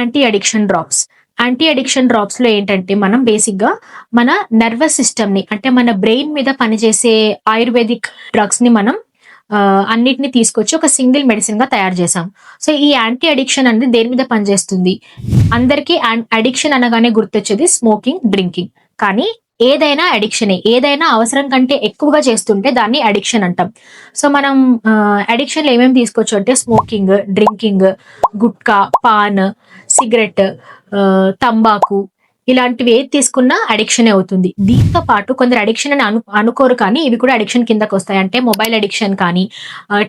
Anti addiction drops. Anti addiction drops లో ఏంటంటే మనం బేసిక్ గా మన నర్వస్ సిస్టమ్ ని అంటే మన బ్రెయిన్ మీద పనిచేసే ఆయుర్వేదిక్ డ్రగ్స్ ని మనం అన్నిటిని తీసుకొచ్చి ఒక సింగిల్ మెడిసిన్ గా తయారు చేసాం. సో ఈ యాంటీ అడిక్షన్ అనేది దేని మీద పనిచేస్తుంది? అందరికీ అడిక్షన్ అనగానే గుర్తొచ్చేది స్మోకింగ్, డ్రింకింగ్. కానీ ఏదైనా అడిక్షనే. ఏదైనా అవసరం కంటే ఎక్కువగా చేస్తుంటే దాన్ని అడిక్షన్ అంటాం. సో మనం అడిక్షన్‌లో ఏమేమి తీసుకోవచ్చు అంటే smoking, drinking, gutka, paan, cigarette, తంబాకు ఇలాంటివి ఏది తీసుకున్నా అడిక్షనే అవుతుంది. దీంతో పాటు కొందరు అడిక్షన్ అని అనుకోరు కానీ ఇవి కూడా అడిక్షన్ కిందకొస్తాయి. అంటే మొబైల్ అడిక్షన్ కానీ,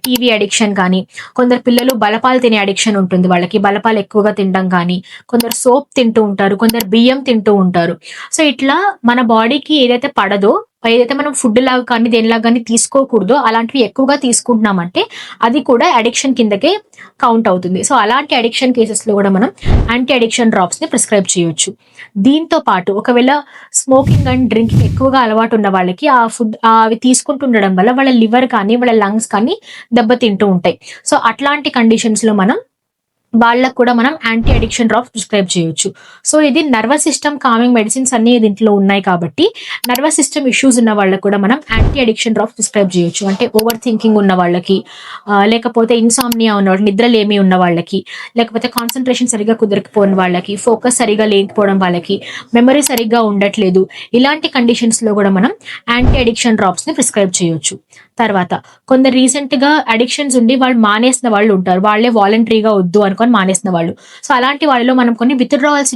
టీవీ అడిక్షన్ కానీ, కొందరు పిల్లలు బలపాలు తినే అడిక్షన్ ఉంటుంది వాళ్ళకి. బలపాలు ఎక్కువగా తినడం కానీ, కొందరు సోప్ తింటూ ఉంటారు, కొందరు బియ్యం తింటూ ఉంటారు. సో ఇట్లా మన బాడీకి ఏదైతే పడదో, ఏదైతే మనం ఫుడ్ లాగా కానీ దేనిలాగా కానీ తీసుకోకూడదో అలాంటివి ఎక్కువగా తీసుకుంటున్నామంటే అది కూడా అడిక్షన్ కిందకే కౌంట్ అవుతుంది. సో అలాంటి అడిక్షన్ కేసెస్ లో కూడా మనం యాంటీ అడిక్షన్ డ్రాప్స్ ని ప్రిస్క్రైబ్ చేయొచ్చు. దీంతో పాటు ఒకవేళ స్మోకింగ్ అండ్ డ్రింకింగ్ ఎక్కువగా అలవాటు ఉన్న వాళ్ళకి ఆ ఫుడ్ అవి తీసుకుంటుండడం వల్ల వాళ్ళ లివర్ కానీ వాళ్ళ లంగ్స్ కానీ దెబ్బతింటూ ఉంటాయి. సో అట్లాంటి కండిషన్స్ లో వాళ్ళకు కూడా మనం యాంటీ అడిక్షన్ డ్రాప్స్ ప్రిస్క్రైబ్ చేయొచ్చు. సో ఇది నర్వస్ సిస్టమ్ కామింగ్ మెడిసిన్స్ అన్ని దీంట్లో ఉన్నాయి కాబట్టి నర్వస్ సిస్టమ్ ఇష్యూస్ ఉన్న వాళ్ళకు కూడా మనం యాంటీ అడిక్షన్ డ్రాప్స్ ప్రిస్క్రైబ్ చేయొచ్చు. అంటే ఓవర్ థింకింగ్ ఉన్న వాళ్ళకి, లేకపోతే ఇన్సామ్నియా ఉన్న వాళ్ళకి, నిద్రలేమి ఉన్న వాళ్ళకి, లేకపోతే కాన్సన్ట్రేషన్ సరిగా కుదరకపోయిన వాళ్ళకి, ఫోకస్ సరిగా లేకపోవడం వాళ్ళకి, మెమరీ సరిగ్గా ఉండట్లేదు, ఇలాంటి కండిషన్స్ లో కూడా మనం యాంటీ అడిక్షన్ డ్రాప్స్ ని ప్రిస్క్రైబ్ చేయొచ్చు. తర్వాత కొందరు రీసెంట్ గా అడిక్షన్స్ ఉండి వాళ్ళు మానేసిన వాళ్ళు ఉంటారు. వాళ్ళే వాలంటరీగా వద్దు అనుకొని మానేసిన వాళ్ళు. సో అలాంటి వాళ్ళలో మనం కొన్ని విత్డ్రావల్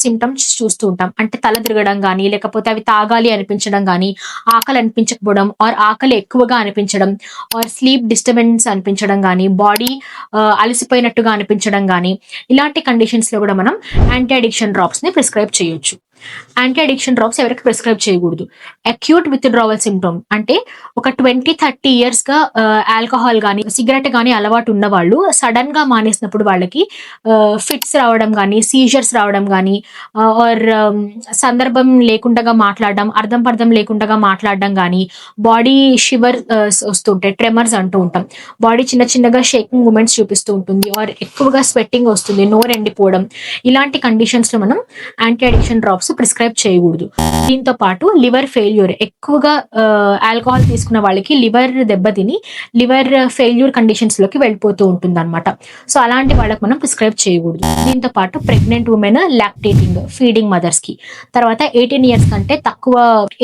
సిమ్టమ్స్ చూస్తూ ఉంటాం. అంటే తల తిరగడం కానీ, లేకపోతే అవి తాగాలి అనిపించడం కానీ, ఆకలి అనిపించకపోవడం, ఆర్ ఆకలి ఎక్కువగా అనిపించడం, ఆర్ స్లీప్ డిస్టర్బెన్స్ అనిపించడం కానీ, బాడీ అలసిపోయినట్టుగా అనిపించడం కానీ, ఇలాంటి కండిషన్స్ లో కూడా మనం యాంటీ అడిక్షన్ డ్రాప్స్ ని ప్రిస్క్రైబ్ చేయొచ్చు. యాంటీ అడిక్షన్ డ్రాప్స్ ఎవరికి ప్రిస్క్రైబ్ చేయకూడదు? అక్యూట్ విత్డ్రావల్ సిమ్టమ్ అంటే ఒక 20-30 ఇయర్స్ గా ఆల్కహాల్ గానీ, సిగరెట్ గానీ అలవాటు ఉన్న వాళ్ళు సడన్ గా మానేసినప్పుడు వాళ్ళకి ఫిట్స్ రావడం గానీ, సీజర్స్ రావడం గానీ, ఆర్ సందర్భం లేకుండా మాట్లాడడం, అర్థం పర్థం లేకుండా మాట్లాడడం గానీ, బాడీ షివర్ వస్తుంటాయి, ట్రెమర్స్ అంటూ ఉంటాం. బాడీ చిన్న చిన్నగా షేకింగ్ మూమెంట్స్ చూపిస్తూ ఉంటుంది, ఆర్ ఎక్కువగా స్వెట్టింగ్ వస్తుంది, నోరు ఎండిపోవడం, ఇలాంటి కండిషన్స్ లో మనం యాంటీ అడిక్షన్ డ్రాప్స్ ప్రిస్క్రైబ్ చేయకూడదు. దీంతో పాటు లివర్ ఫెయిల్యూర్, ఎక్కువగా ఆల్కహాల్ తీసుకున్న వాళ్ళకి లివర్ దెబ్బతిని లివర్ ఫెయిల్యూర్ కండిషన్స్ లోకి వెళ్ళిపోతూ ఉంటుంది అనమాట. సో అలాంటి వాళ్ళకి మనం ప్రిస్క్రైబ్ చేయకూడదు. దీంతో పాటు pregnant women, lactating, feeding mothers కి, తర్వాత 18 ఇయర్స్ కంటే తక్కువ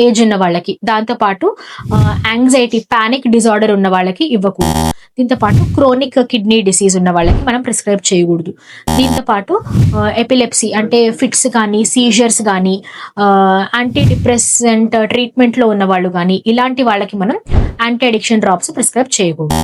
ఏజ్ ఉన్న వాళ్ళకి, దాంతో పాటు యాంగ్జైటీ, పానిక్ డిజార్డర్ ఉన్న వాళ్ళకి ఇవ్వకూడదు. దీంతో పాటు క్రోనిక్ కిడ్నీ డిసీజ్ ఉన్న వాళ్ళకి మనం ప్రిస్క్రైబ్ చేయకూడదు. దీంతో పాటు ఎపిలెప్సీ అంటే ఫిట్స్ కానీ, సీజర్స్ కానీ, యాంటీ డిప్రెసెంట్ ట్రీట్మెంట్ లో ఉన్న వాళ్ళు కానీ, ఇలాంటి వాళ్ళకి మనం యాంటీ అడిక్షన్ డ్రాప్స్ ప్రిస్క్రైబ్ చేయకూడదు.